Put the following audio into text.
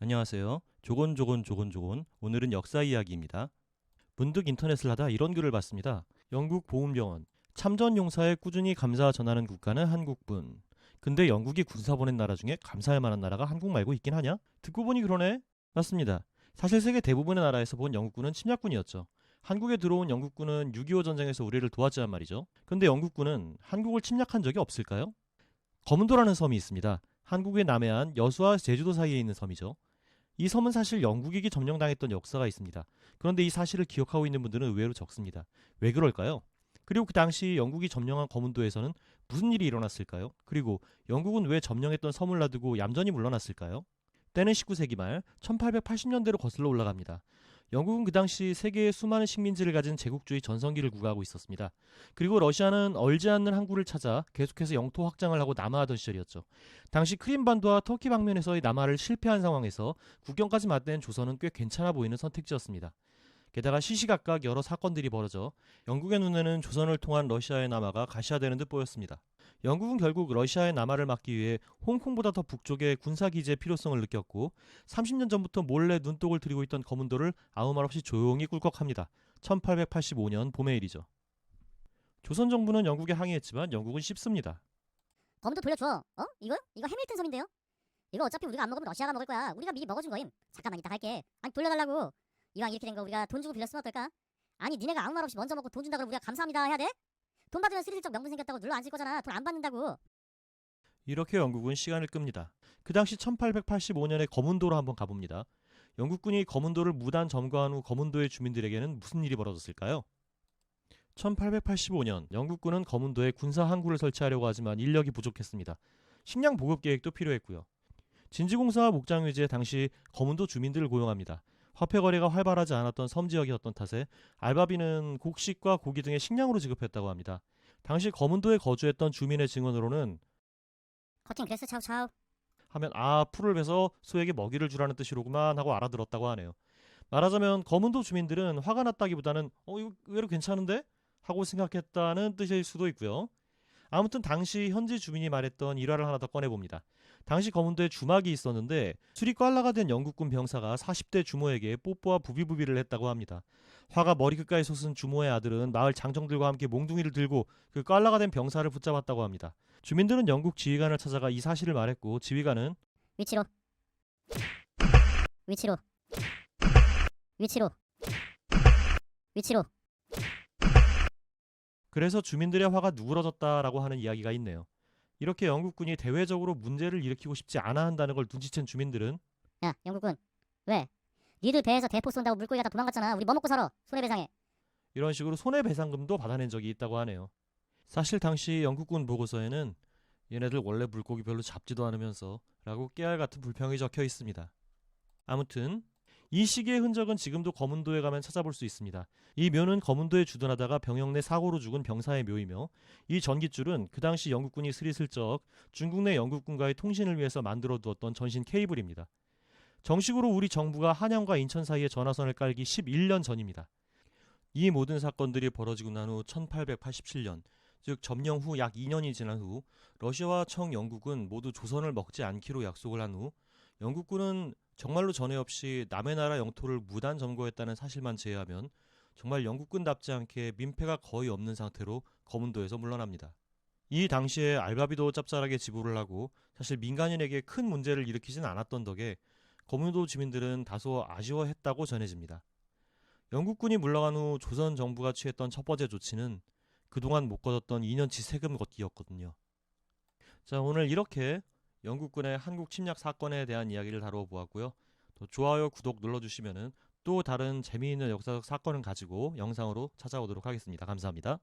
안녕하세요. 조곤조곤조곤조곤. 오늘은 역사 이야기입니다. 문득 인터넷을 하다 이런 글을 봤습니다. 영국 보훈병원. 참전 용사에 꾸준히 감사 전하는 국가는 한국뿐. 근데 영국이 군사 보낸 나라 중에 감사할 만한 나라가 한국 말고 있긴 하냐? 듣고 보니 그러네? 맞습니다. 사실 세계 대부분의 나라에서 본 영국군은 침략군이었죠. 한국에 들어온 영국군은 6.25 전쟁에서 우리를 도왔지만 말이죠. 근데 영국군은 한국을 침략한 적이 없을까요? 거문도라는 섬이 있습니다. 한국의 남해안, 여수와 제주도 사이에 있는 섬이죠. 이 섬은 사실 영국에게 점령당했던 역사가 있습니다. 그런데 이 사실을 기억하고 있는 분들은 의외로 적습니다. 왜 그럴까요? 그리고 그 당시 영국이 점령한 거문도에서는 무슨 일이 일어났을까요? 그리고 영국은 왜 점령했던 섬을 놔두고 얌전히 물러났을까요? 때는 19세기 말 1880년대로 거슬러 올라갑니다. 영국은 그 당시 세계의 수많은 식민지를 가진 제국주의 전성기를 구가하고 있었습니다. 그리고 러시아는 얼지 않는 항구를 찾아 계속해서 영토 확장을 하고 남하하던 시절이었죠. 당시 크림반도와 터키 방면에서의 남하를 실패한 상황에서 국경까지 맞댄 조선은 꽤 괜찮아 보이는 선택지였습니다. 게다가 시시각각 여러 사건들이 벌어져 영국의 눈에는 조선을 통한 러시아의 남하가 가시화되는 듯 보였습니다. 영국은 결국 러시아의 남하를 막기 위해 홍콩보다 더 북쪽에 군사기지의 필요성을 느꼈고 30년 전부터 몰래 눈독을 들이고 있던 거문도를 아무 말 없이 조용히 꿀꺽합니다. 1885년 봄의 일이죠. 조선 정부는 영국에 항의했지만 영국은 쉽습니다. 검도 돌려줘. 어? 이거요? 이거 해밀턴 섬인데요? 이거 어차피 우리가 안 먹으면 러시아가 먹을 거야. 우리가 미리 먹어준 거임. 잠깐만 이따 갈게. 아니 돌려달라고. 이왕 이렇게 된 거 우리가 돈 주고 빌렸으면 어떨까? 아니 니네가 아무 말 없이 먼저 먹고 돈 준다 그러면 우리가 감사합니다 해야 돼? 돈 받으면 스리슬쩍 명분 생겼다고 눌러 앉을 거잖아. 돈 안 받는다고. 이렇게 영국은 시간을 끕니다. 그 당시 1885년에 거문도로 한번 가봅니다. 영국군이 거문도를 무단 점거한 후 거문도의 주민들에게는 무슨 일이 벌어졌을까요? 1885년 영국군은 거문도에 군사 항구를 설치하려고 하지만 인력이 부족했습니다. 식량 보급 계획도 필요했고요. 진지공사와 목장유지에 당시 거문도 주민들을 고용합니다. 화폐 거래가 활발하지 않았던 섬 지역이었던 탓에 알바비는 곡식과 고기 등의 식량으로 지급했다고 합니다. 당시 거문도에 거주했던 주민의 증언으로는 커팅 그랬어 차우차우. 하면 풀을 베서 소에게 먹이를 주라는 뜻이로구만 하고 알아들었다고 하네요. 말하자면 거문도 주민들은 화가 났다기보다는 이거 의외로 괜찮은데? 하고 생각했다는 뜻일 수도 있고요. 아무튼 당시 현지 주민이 말했던 일화를 하나 더 꺼내봅니다. 당시 거문도에 주막이 있었는데 술이 꽐라가 된 영국군 병사가 40대 주모에게 뽀뽀와 부비부비를 했다고 합니다. 화가 머리끝까지 솟은 주모의 아들은 마을 장정들과 함께 몽둥이를 들고 그 꽐라가 된 병사를 붙잡았다고 합니다. 주민들은 영국 지휘관을 찾아가 이 사실을 말했고 지휘관은 위치로. 위치로. 위치로. 위치로. 그래서 주민들의 화가 누그러졌다라고 하는 이야기가 있네요. 이렇게 영국군이 대외적으로 문제를 일으키고 싶지 않아 한다는 걸 눈치챈 주민들은 야 영국군. 왜? 니들 배에서 대포 쏜다고 물고기가 다 도망갔잖아. 우리 뭐 먹고 살아? 손해배상해. 이런 식으로 손해배상금도 받아낸 적이 있다고 하네요. 사실 당시 영국군 보고서에는 얘네들 원래 물고기 별로 잡지도 않으면서 라고 깨알 같은 불평이 적혀 있습니다. 아무튼 이 시기의 흔적은 지금도 거문도에 가면 찾아볼 수 있습니다. 이 묘는 거문도에 주둔하다가 병역 내 사고로 죽은 병사의 묘이며 이 전깃줄은 그 당시 영국군이 스리슬쩍 중국 내 영국군과의 통신을 위해서 만들어 두었던 전신 케이블입니다. 정식으로 우리 정부가 한양과 인천 사이에 전화선을 깔기 11년 전입니다. 이 모든 사건들이 벌어지고 난 후 1887년, 즉 점령 후 약 2년이 지난 후 러시아와 청영국은 모두 조선을 먹지 않기로 약속을 한 후 영국군은 정말로 전에 없이 남의 나라 영토를 무단 점거했다는 사실만 제외하면 정말 영국군답지 않게 민폐가 거의 없는 상태로 거문도에서 물러납니다. 이 당시에 알바비도 짭짤하게 지불을 하고 사실 민간인에게 큰 문제를 일으키진 않았던 덕에 거문도 주민들은 다소 아쉬워했다고 전해집니다. 영국군이 물러간 후 조선 정부가 취했던 첫 번째 조치는 그동안 못 걷었던 2년치 세금 걷기였거든요. 자, 오늘 이렇게 영국군의 한국 침략 사건에 대한 이야기를 다루어 보았고요. 또 좋아요, 구독 눌러주시면은 또 다른 재미있는 역사적 사건을 가지고 영상으로 찾아오도록 하겠습니다. 감사합니다.